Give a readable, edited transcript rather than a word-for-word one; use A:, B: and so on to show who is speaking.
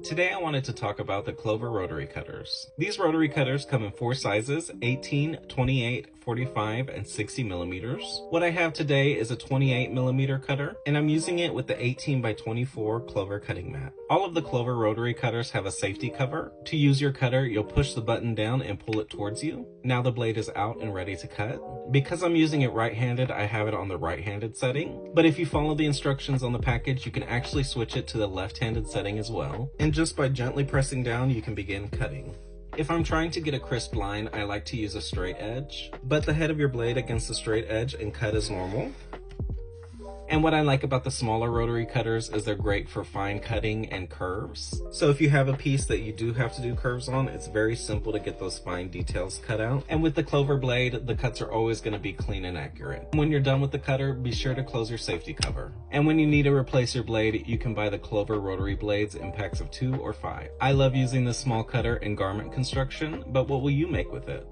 A: Today I wanted to talk about the Clover rotary cutters. These rotary cutters come in 4 sizes, 18, 28, 45, and 60 millimeters. What I have today is a 28 millimeter cutter, and I'm using it with the 18 by 24 Clover cutting mat. All of the Clover rotary cutters have a safety cover. To use your cutter, you'll push the button down and pull it towards you. Now the blade is out and ready to cut. Because I'm using it right-handed, I have it on the right-handed setting, but if you follow the instructions on the package, you can actually switch it to the left-handed setting as well. And just by gently pressing down, you can begin cutting. If I'm trying to get a crisp line, I like to use a straight edge. Butt the head of your blade against the straight edge and cut as normal. And what I like about the smaller rotary cutters is they're great for fine cutting and curves. So if you have a piece that you do have to do curves on, it's very simple to get those fine details cut out. And with the Clover blade, the cuts are always going to be clean and accurate. When you're done with the cutter, be sure to close your safety cover. And when you need to replace your blade, you can buy the Clover rotary blades in packs of 2 or 5. I love using this small cutter in garment construction, but what will you make with it?